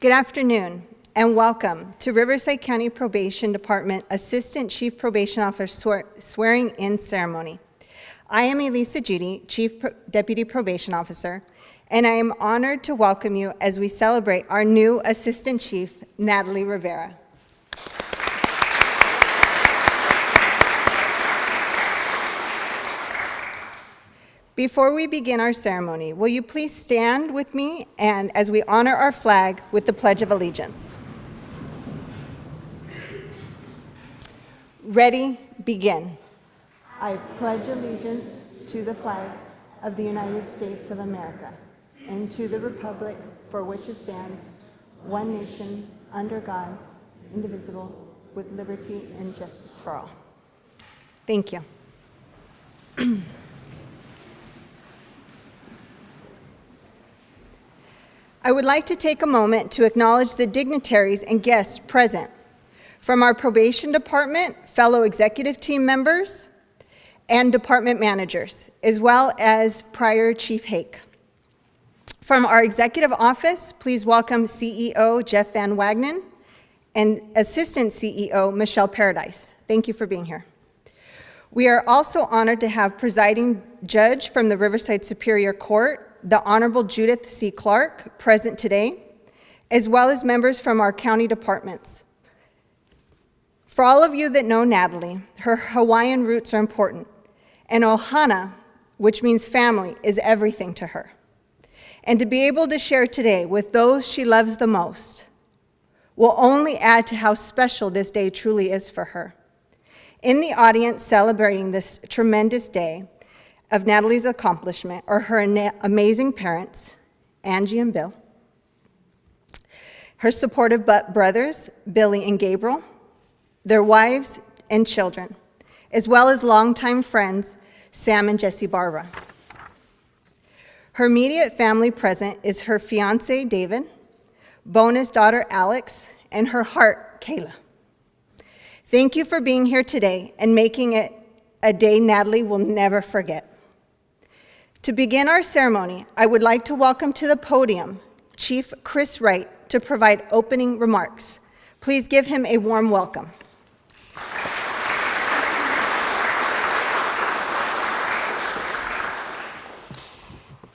Good afternoon and welcome to Riverside County Probation Department Assistant Chief Probation Officer Swearing In Ceremony. I am Elisa Judy, Deputy Probation Officer, and I am honored to welcome you as we celebrate our new Assistant Chief, Natalie Rivera. Before we begin our ceremony, will you please stand with me and as we honor our flag with the Pledge of Allegiance. Ready, begin. I pledge allegiance to the flag of the United States of America and to the republic for which it stands, one nation, under God, indivisible, with liberty and justice for all. Thank you. I would like to take a moment to acknowledge the dignitaries and guests present from our probation department, fellow executive team members, and department managers, as well as prior Chief Hake. From our executive office, please welcome CEO Jeff Van Wagenen and Assistant CEO Michelle Paradise. Thank you for being here. We are also honored to have presiding judge from the Riverside Superior Court, the Honorable Judith C. Clark, present today, as well as members from our county departments. For all of you that know Natalie, her Hawaiian roots are important, and ohana, which means family, is everything to her. And to be able to share today with those she loves the most will only add to how special this day truly is for her. In the audience celebrating this tremendous day of Natalie's accomplishment are her amazing parents, Angie and Bill, her supportive brothers, Billy and Gabriel, their wives and children, as well as longtime friends, Sam and Jesse Barbara. Her immediate family present is her fiance, David, bonus daughter, Alex, and her heart, Kayla. Thank you for being here today and making it a day Natalie will never forget. To begin our ceremony, I would like to welcome to the podium Chief Chris Wright to provide opening remarks. Please give him a warm welcome.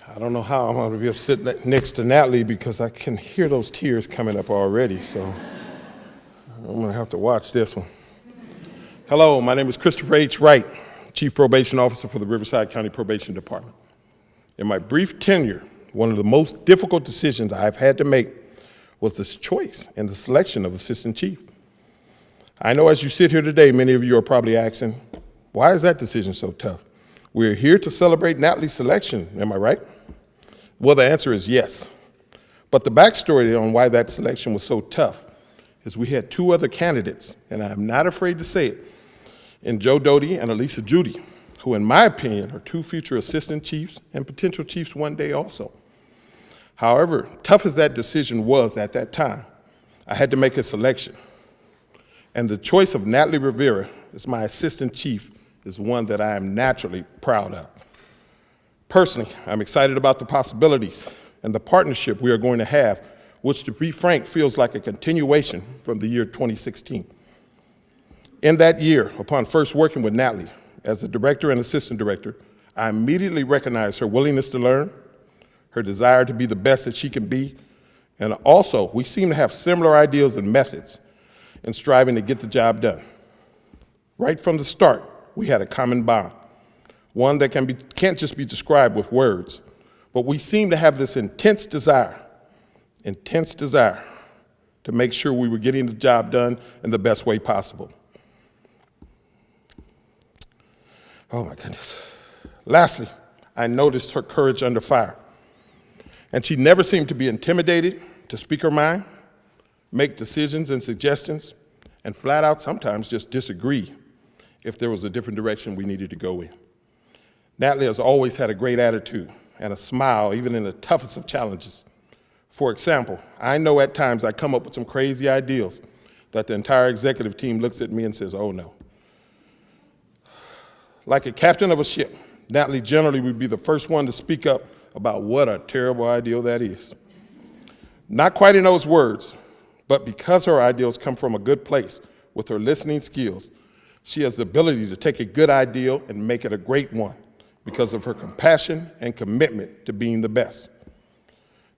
I don't know how I'm going to be able to sit next to Natalie because I can hear those tears coming up already, so I'm going to have to watch this one. Hello, my name is Christopher H. Wright, Chief Probation Officer for the Riverside County Probation Department. In my brief tenure, one of the most difficult decisions I've had to make was this choice and the selection of Assistant Chief. I know as you sit here today, many of you are probably asking, why is that decision so tough? We're here to celebrate Natalie's selection, am I right? Well, the answer is yes. But the backstory on why that selection was so tough is we had two other candidates, and I'm not afraid to say it, in Joe Doty and Elisa Judy, who in my opinion are two future assistant chiefs and potential chiefs one day also. However, tough as that decision was at that time, I had to make a selection. And the choice of Natalie Rivera as my assistant chief is one that I am naturally proud of. Personally, I'm excited about the possibilities and the partnership we are going to have, which to be frank, feels like a continuation from the year 2016. In that year, upon first working with Natalie as the director and assistant director, I immediately recognized her willingness to learn, her desire to be the best that she can be, and also we seem to have similar ideals and methods in striving to get the job done. Right from the start, we had a common bond, one that can't just be described with words, but we seem to have this intense desire to make sure we were getting the job done in the best way possible. Oh my goodness. Lastly, I noticed her courage under fire. And she never seemed to be intimidated to speak her mind, make decisions and suggestions, and flat out sometimes just disagree if there was a different direction we needed to go in. Natalie has always had a great attitude and a smile, even in the toughest of challenges. For example, I know at times I come up with some crazy ideas that the entire executive team looks at me and says, oh no. Like a captain of a ship, Natalie generally would be the first one to speak up about what a terrible idea that is. Not quite in those words, but because her ideals come from a good place with her listening skills, she has the ability to take a good ideal and make it a great one because of her compassion and commitment to being the best.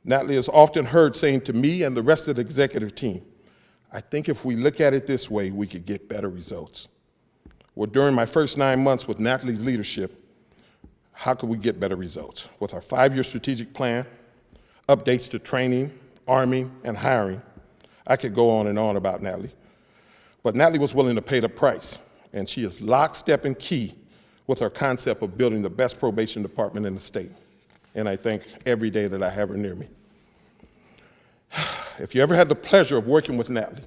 Natalie is often heard saying to me and the rest of the executive team, I think if we look at it this way, we could get better results. Well, during my first 9 months with Natalie's leadership, how could we get better results? With our 5-year strategic plan, updates to training, arming, and hiring, I could go on and on about Natalie. But Natalie was willing to pay the price, and she is lockstep and key with our concept of building the best probation department in the state. And I thank every day that I have her near me. If you ever had the pleasure of working with Natalie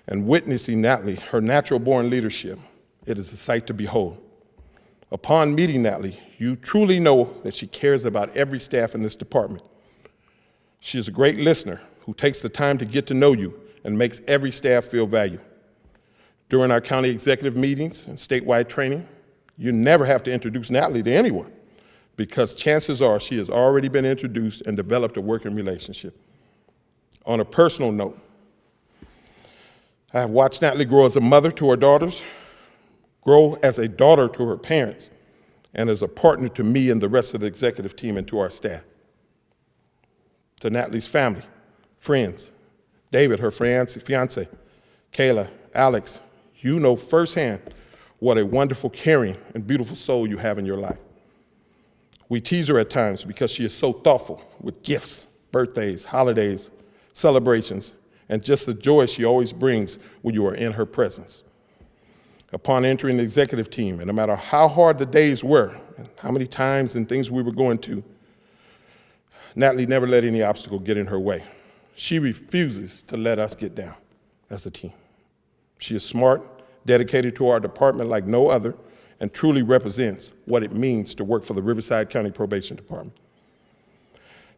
and witnessing Natalie, her natural-born leadership, it is a sight to behold. Upon meeting Natalie, you truly know that she cares about every staff in this department. She is a great listener who takes the time to get to know you and makes every staff feel valued. During our county executive meetings and statewide training, you never have to introduce Natalie to anyone because chances are she has already been introduced and developed a working relationship. On a personal note, I have watched Natalie grow as a mother to her daughters, grow as a daughter to her parents, and as a partner to me and the rest of the executive team and to our staff. To Natalie's family, friends, David, her fiance, Kayla, Alex, you know firsthand what a wonderful, caring, and beautiful soul you have in your life. We tease her at times because she is so thoughtful with gifts, birthdays, holidays, celebrations, and just the joy she always brings when you are in her presence. Upon entering the executive team, and no matter how hard the days were, and how many times and things we were going to, Natalie never let any obstacle get in her way. She refuses to let us get down as a team. She is smart, dedicated to our department like no other, and truly represents what it means to work for the Riverside County Probation Department.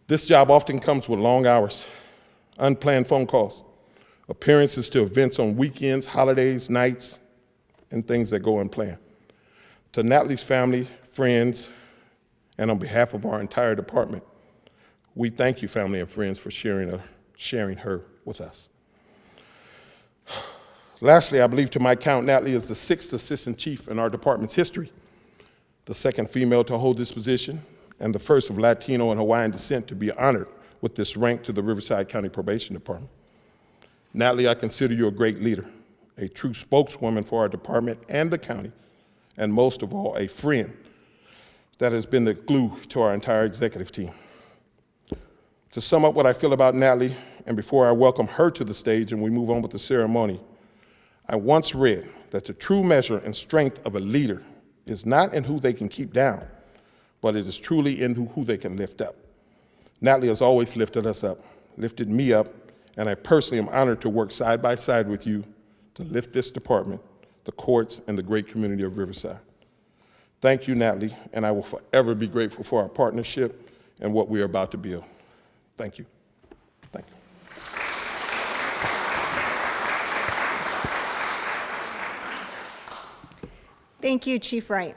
This job often comes with long hours, unplanned phone calls, appearances to events on weekends, holidays, nights, and things that go unplanned. To Natalie's family, friends, and on behalf of our entire department, we thank you, family and friends, for sharing her with us. Lastly, I believe to my count, Natalie is the 6th assistant chief in our department's history, the 2nd female to hold this position, and the 1st of Latino and Hawaiian descent to be honored with this rank to the Riverside County Probation Department. Natalie, I consider you a great leader, a true spokeswoman for our department and the county, and most of all, a friend that has been the glue to our entire executive team. To sum up what I feel about Natalie, and before I welcome her to the stage and we move on with the ceremony, I once read that the true measure and strength of a leader is not in who they can keep down, but it is truly in who they can lift up. Natalie has always lifted us up, lifted me up, and I personally am honored to work side by side with you to lift this department, the courts, and the great community of Riverside. Thank you, Natalie, and I will forever be grateful for our partnership and what we are about to build. Thank you. Thank you. Thank you, Chief Wright.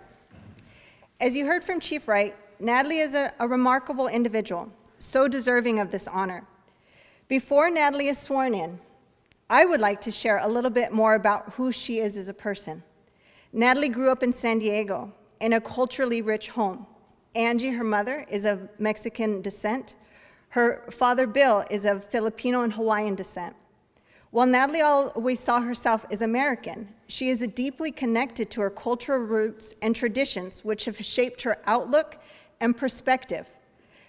As you heard from Chief Wright, Natalie is a remarkable individual, so deserving of this honor. Before Natalie is sworn in, I would like to share a little bit more about who she is as a person. Natalie grew up in San Diego in a culturally rich home. Angie, her mother, is of Mexican descent. Her father, Bill, is of Filipino and Hawaiian descent. While Natalie always saw herself as American, she is deeply connected to her cultural roots and traditions, which have shaped her outlook and perspective,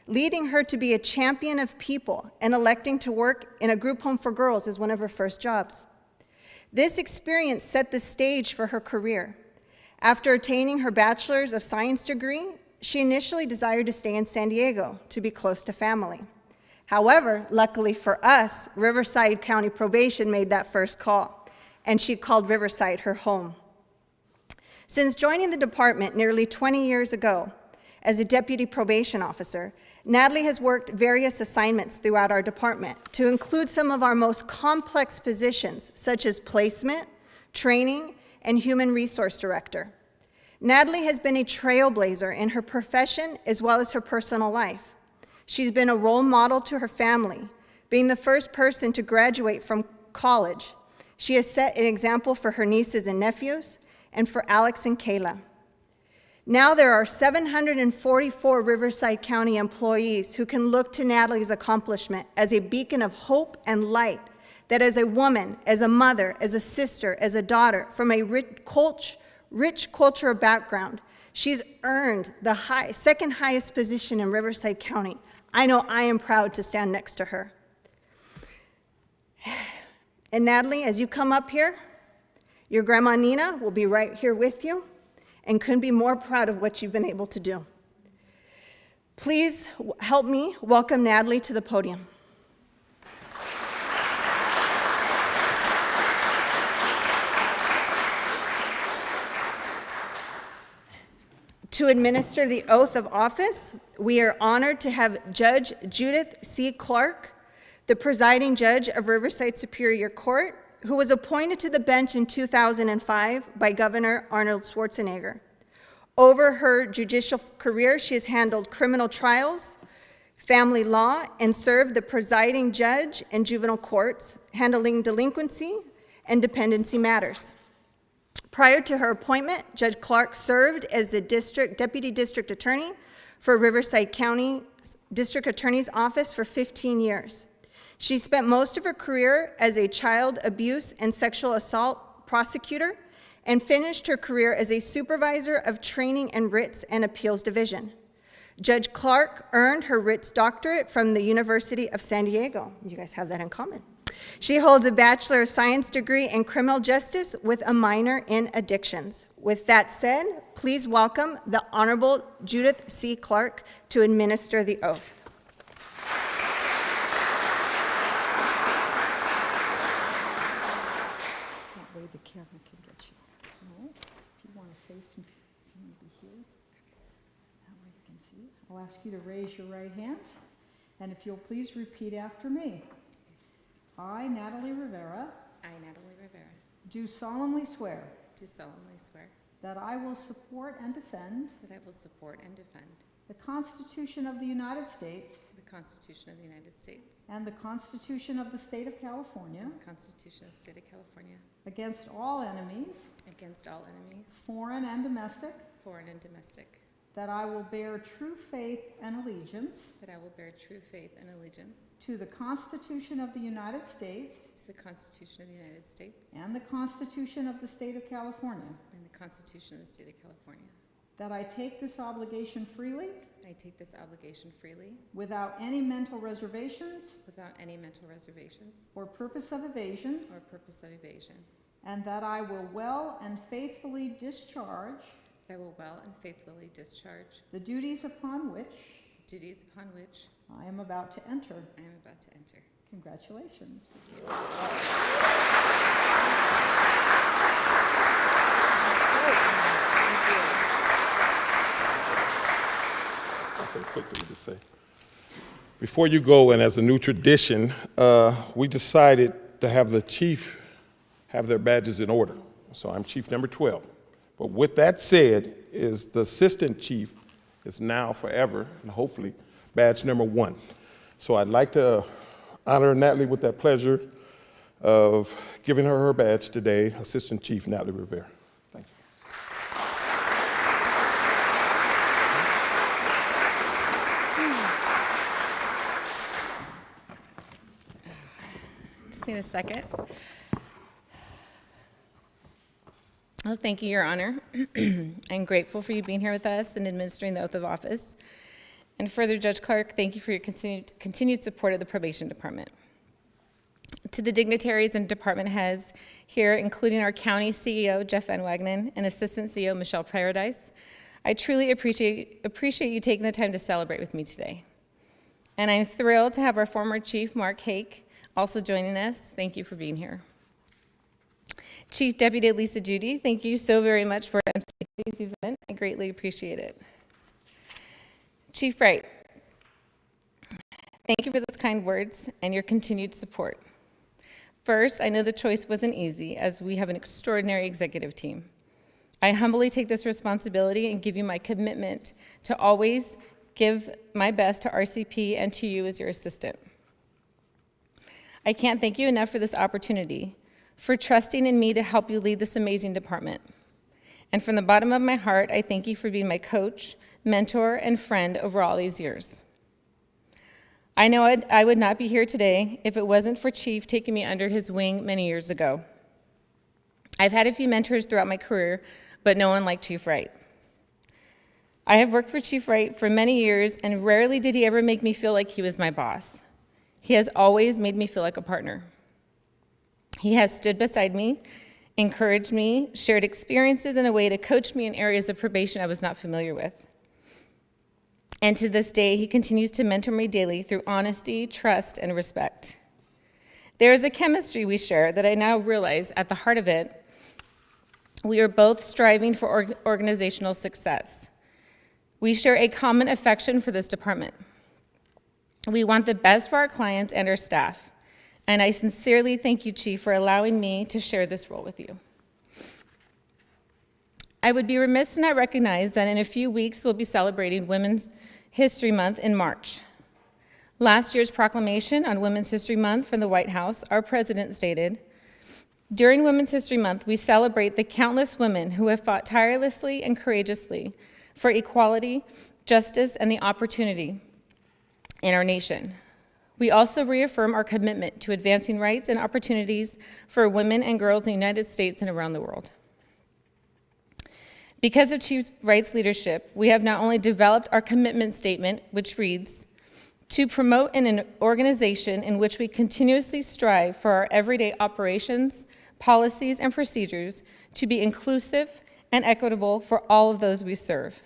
leading her to be a champion of people and electing to work in a group home for girls as one of her first jobs. This experience set the stage for her career. After attaining her Bachelor's of Science degree, she initially desired to stay in San Diego to be close to family. However, luckily for us, Riverside County Probation made that first call, and she called Riverside her home. Since joining the department nearly 20 years ago as a deputy probation officer, Natalie has worked various assignments throughout our department to include some of our most complex positions, such as placement, training, and human resource director. Natalie has been a trailblazer in her profession as well as her personal life. She's been a role model to her family, Being the first person to graduate from college, she has set an example for her nieces and nephews and for Alex and Kayla. Now there are 744 Riverside County employees who can look to Natalie's accomplishment as a beacon of hope and light, that as a woman, as a mother, as a sister, as a daughter, from a rich cultural background, she's earned the second highest position in Riverside County. I know I am proud to stand next to her. And Natalie, as you come up here, your grandma Nina will be right here with you and couldn't be more proud of what you've been able to do. Please help me welcome Natalie to the podium. To administer the oath of office, we are honored to have Judge Judith C. Clark, the presiding judge of Riverside Superior Court, who was appointed to the bench in 2005 by Governor Arnold Schwarzenegger. Over her judicial career, she has handled criminal trials, family law, and served the presiding judge in juvenile courts, handling delinquency and dependency matters. Prior to her appointment, Judge Clark served as the Deputy District Attorney for Riverside County District Attorney's Office for 15 years. She spent most of her career as a child abuse and sexual assault prosecutor and finished her career as a supervisor of training and writs and appeals division. Judge Clark earned her writs doctorate from the University of San Diego. You guys have that in common. She holds a Bachelor of Science degree in criminal justice with a minor in addictions. With that said, please welcome the Honorable Judith C. Clark to administer the oath. That way the camera can get you. All right. If you want to face me, maybe here. That way you can see. I'll ask you to raise your right hand, and if you'll please repeat after me. I, Natalie Rivera, I, Natalie Rivera, do solemnly swear do solemnly swear that I will support and defend that I will support and defend the Constitution of the United States the Constitution of the United States and the Constitution of the State of California and the Constitution of the State of California against all enemies, against all enemies, foreign and domestic, foreign and domestic, that I will bear true faith and allegiance that I will bear true faith and allegiance to the Constitution of the United States to the Constitution of the United States and the Constitution of the State of California, and the Constitution of the State of California, that I take this obligation freely I take this obligation freely without any mental reservations without any mental reservations or purpose of evasion, or purpose of evasion, and that I will well and faithfully discharge that I will well and faithfully discharge the duties upon which the duties upon which I am about to enter. I am about to enter. Congratulations. Something quickly to say. Before you go, and as a new tradition, we decided to have the chief have their badges in order. So I'm chief number 12. But with that said, is the assistant chief is now forever, and hopefully, badge number 1. So I'd like to honor Natalie with that pleasure of giving her her badge today, Assistant Chief Natalie Rivera. Thank you. Just need a second. Well, thank you, Your Honor. I'm grateful for you being here with us and administering the oath of office. And further, Judge Clark, thank you for your continued support of the Probation Department. To the dignitaries and department heads here, including our county CEO, Jeff Van Wagenen, and Assistant CEO, Michelle Paradise, I truly appreciate you taking the time to celebrate with me today. And I'm thrilled to have our former chief, Mark Hake, also joining us. Thank you for being here. Chief Deputy Lisa Judy, thank you so very much for emceeing today's event. I greatly appreciate it. Chief Wright, thank you for those kind words and your continued support. First, I know the choice wasn't easy, as we have an extraordinary executive team. I humbly take this responsibility and give you my commitment to always give my best to RCP and to you as your assistant. I can't thank you enough for this opportunity, for trusting in me to help you lead this amazing department. And from the bottom of my heart, I thank you for being my coach, mentor, and friend over all these years. I know I would not be here today if it wasn't for Chief taking me under his wing many years ago. I've had a few mentors throughout my career, but no one like Chief Wright. I have worked for Chief Wright for many years, and rarely did he ever make me feel like he was my boss. He has always made me feel like a partner. He has stood beside me, encouraged me, shared experiences in a way to coach me in areas of probation I was not familiar with. And to this day, he continues to mentor me daily through honesty, trust, and respect. There is a chemistry we share that I now realize at the heart of it, we are both striving for organizational success. We share a common affection for this department. We want the best for our clients and our staff, and I sincerely thank you, Chief, for allowing me to share this role with you. I would be remiss to not recognize that in a few weeks we'll be celebrating Women's History Month in March. Last year's proclamation on Women's History Month from the White House, our president stated, "During Women's History Month, we celebrate the countless women who have fought tirelessly and courageously for equality, justice, and the opportunity in our nation. We also reaffirm our commitment to advancing rights and opportunities for women and girls in the United States and around the world." Because of Chief Wright's leadership, we have not only developed our commitment statement, which reads, "To promote an organization in which we continuously strive for our everyday operations, policies, and procedures to be inclusive and equitable for all of those we serve.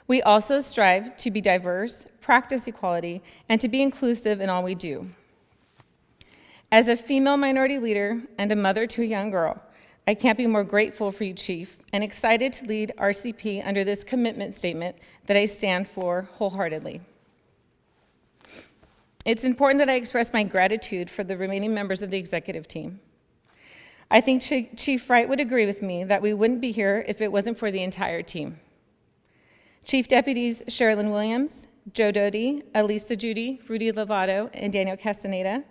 We also strive to be diverse, practice equality, and to be inclusive in all we do." As a female minority leader and a mother to a young girl, I can't be more grateful for you, Chief, and excited to lead RCP under this commitment statement that I stand for wholeheartedly. It's important that I express my gratitude for the remaining members of the executive team. I think Chief Wright would agree with me that we wouldn't be here if it wasn't for the entire team. Chief Deputies Sherilyn Williams, Joe Doty, Elisa Judy, Rudy Lovato, and Daniel Castaneda,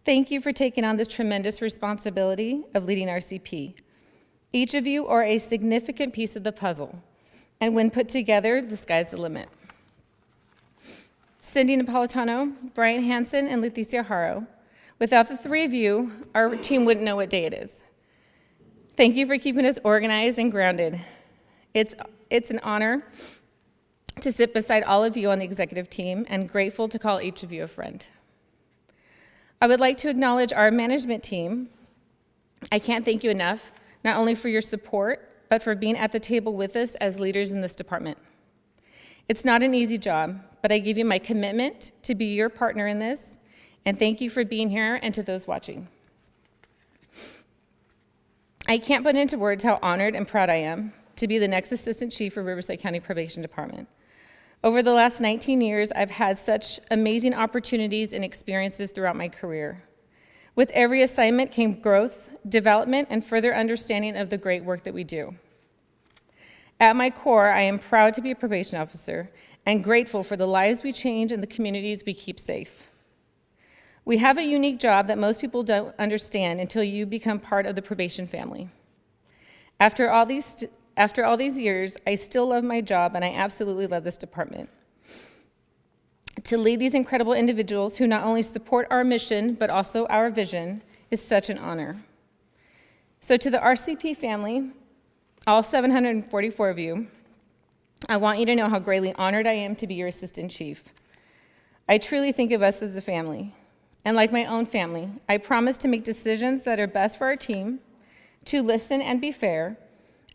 thank you for taking on this tremendous responsibility of leading RCP. Each of you are a significant piece of the puzzle, and when put together, the sky's the limit. Cindy Napolitano, Brian Hansen, and Leticia Haro, without the three of you, our team wouldn't know what day it is. Thank you for keeping us organized and grounded. It's an honor to sit beside all of you on the executive team, and grateful to call each of you a friend. I would like to acknowledge our management team. I can't thank you enough, not only for your support, but for being at the table with us as leaders in this department. It's not an easy job, but I give you my commitment to be your partner in this, and thank you for being here, and to those watching. I can't put into words how honored and proud I am to be the next Assistant Chief for Riverside County Probation Department. Over the last 19 years, I've had such amazing opportunities and experiences throughout my career. With every assignment came growth, development, and further understanding of the great work that we do. At my core, I am proud to be a probation officer and grateful for the lives we change and the communities we keep safe. We have a unique job that most people don't understand until you become part of the probation family. After all these years, I still love my job, and I absolutely love this department. To lead these incredible individuals who not only support our mission, but also our vision, is such an honor. So to the RCP family, all 744 of you, I want you to know how greatly honored I am to be your Assistant Chief. I truly think of us as a family, and like my own family, I promise to make decisions that are best for our team, to listen and be fair,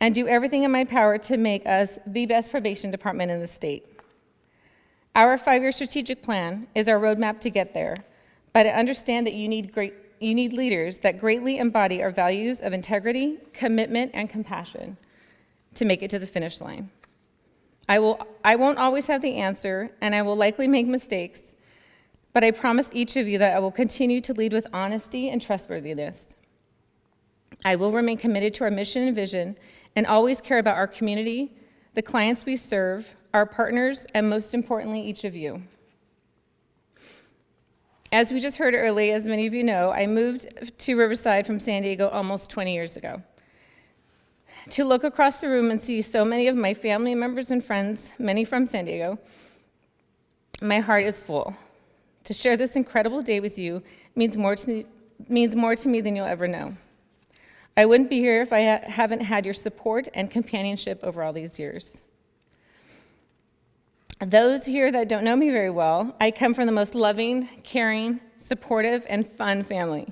and do everything in my power to make us the best probation department in the state. Our 5-year strategic plan is our roadmap to get there, but I understand that you need leaders that greatly embody our values of integrity, commitment, and compassion to make it to the finish line. I won't always have the answer, and I will likely make mistakes, but I promise each of you that I will continue to lead with honesty and trustworthiness. I will remain committed to our mission and vision, and always care about our community, the clients we serve, our partners, and most importantly, each of you. As we just heard earlier, as many of you know, I moved to Riverside from San Diego almost 20 years ago. To look across the room and see so many of my family members and friends, many from San Diego, my heart is full. To share this incredible day with you means more to me than you'll ever know. I wouldn't be here if I haven't had your support and companionship over all these years. Those here that don't know me very well, I come from the most loving, caring, supportive, and fun family,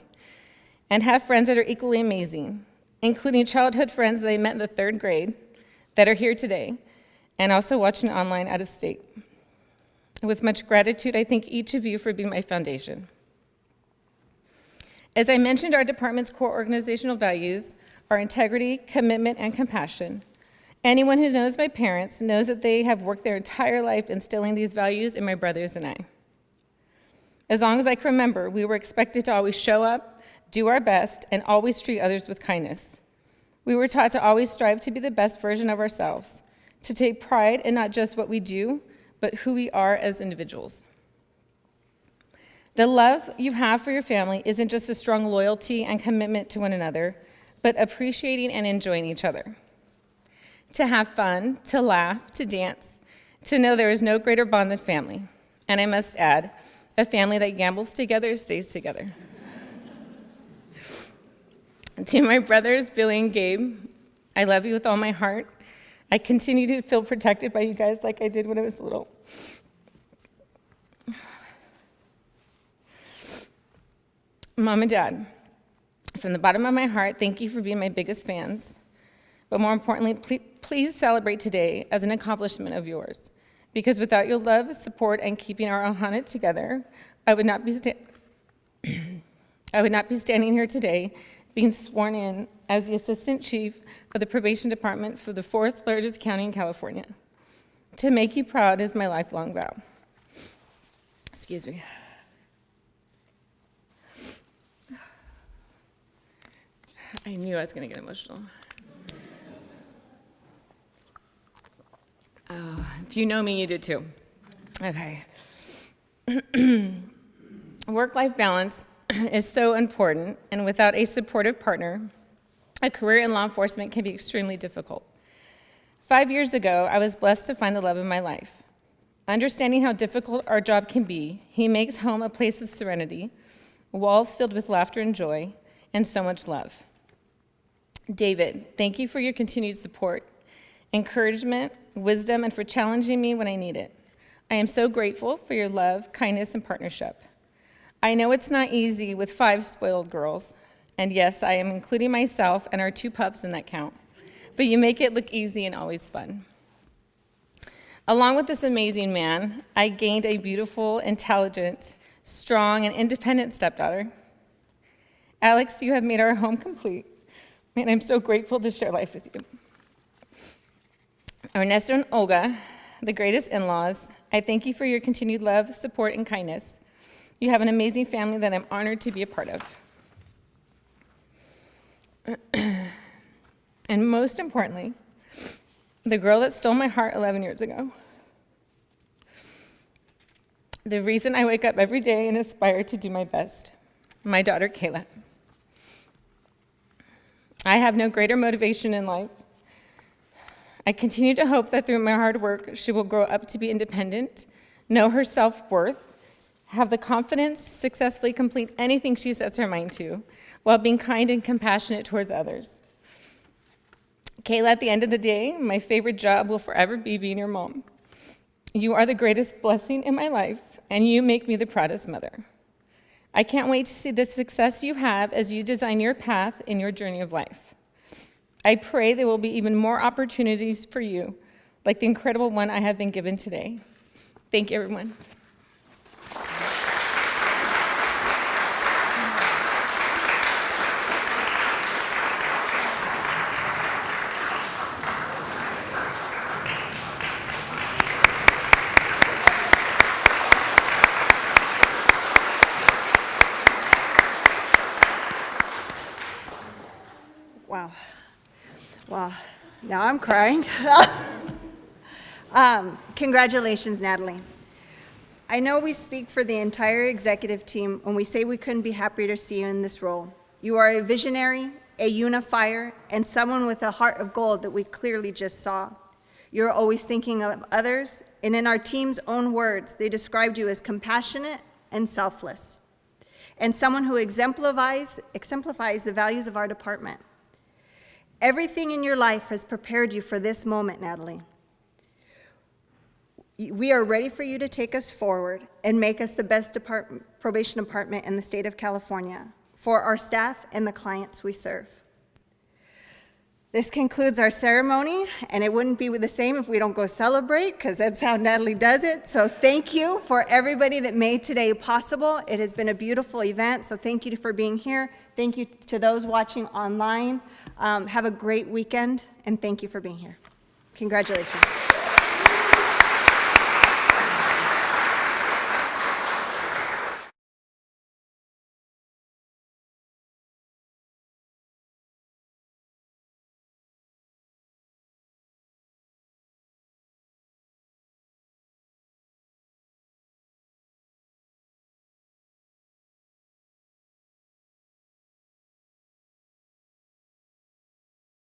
and have friends that are equally amazing, including childhood friends that I met in the 3rd grade that are here today, and also watching online out of state. With much gratitude, I thank each of you for being my foundation. As I mentioned, our department's core organizational values are integrity, commitment, and compassion. Anyone who knows my parents knows that they have worked their entire life instilling these values in my brothers and I. As long as I can remember, we were expected to always show up, do our best, and always treat others with kindness. We were taught to always strive to be the best version of ourselves, to take pride in not just what we do, but who we are as individuals. The love you have for your family isn't just a strong loyalty and commitment to one another, but appreciating and enjoying each other. To have fun, to laugh, to dance, to know there is no greater bond than family. And I must add, a family that gambles together stays together. To my brothers, Billy and Gabe, I love you with all my heart. I continue to feel protected by you guys like I did when I was little. Mom and Dad, from the bottom of my heart, thank you for being my biggest fans. But more importantly, please celebrate today as an accomplishment of yours. Because without your love, support, and keeping our Ohana together, I would not be standing here today being sworn in as the Assistant Chief of the Probation Department for the 4th largest county in California. To make you proud is my lifelong vow. Excuse me. I knew I was going to get emotional. Oh, if you know me, you did too. Okay. Work-life balance is so important, and without a supportive partner, a career in law enforcement can be extremely difficult. 5 years ago, I was blessed to find the love of my life. Understanding how difficult our job can be, he makes home a place of serenity, walls filled with laughter and joy, and so much love. David, thank you for your continued support, encouragement, wisdom, and for challenging me when I need it. I am so grateful for your love, kindness, and partnership. I know it's not easy with 5 spoiled girls, and yes, I am including myself and our 2 pups in that count, but you make it look easy and always fun. Along with this amazing man, I gained a beautiful, intelligent, strong, and independent stepdaughter. Alex, you have made our home complete, and I'm so grateful to share life with you. Ernesto and Olga, the greatest in-laws, I thank you for your continued love, support, and kindness. You have an amazing family that I'm honored to be a part of. And most importantly, the girl that stole my heart 11 years ago. The reason I wake up every day and aspire to do my best, my daughter, Kayla. I have no greater motivation in life. I continue to hope that through my hard work, she will grow up to be independent, know her self-worth, have the confidence to successfully complete anything she sets her mind to, while being kind and compassionate towards others. Kayla, at the end of the day, my favorite job will forever be being your mom. You are the greatest blessing in my life, and you make me the proudest mother. I can't wait to see the success you have as you design your path in your journey of life. I pray there will be even more opportunities for you, like the incredible one I have been given today. Thank you, everyone. Wow. Well, now I'm crying. Congratulations, Natalie. I know we speak for the entire executive team when we say we couldn't be happier to see you in this role. You are a visionary, a unifier, and someone with a heart of gold that we clearly just saw. You're always thinking of others, and in our team's own words, they described you as compassionate and selfless, and someone who exemplifies the values of our department. Everything in your life has prepared you for this moment, Natalie. We are ready for you to take us forward and make us the best probation department in the state of California for our staff and the clients we serve. This concludes our ceremony, and it wouldn't be the same if we don't go celebrate, because that's how Natalie does it. So thank you for everybody that made today possible. It has been a beautiful event, so thank you for being here. Thank you to those watching online. Have a great weekend, and thank you for being here. Congratulations.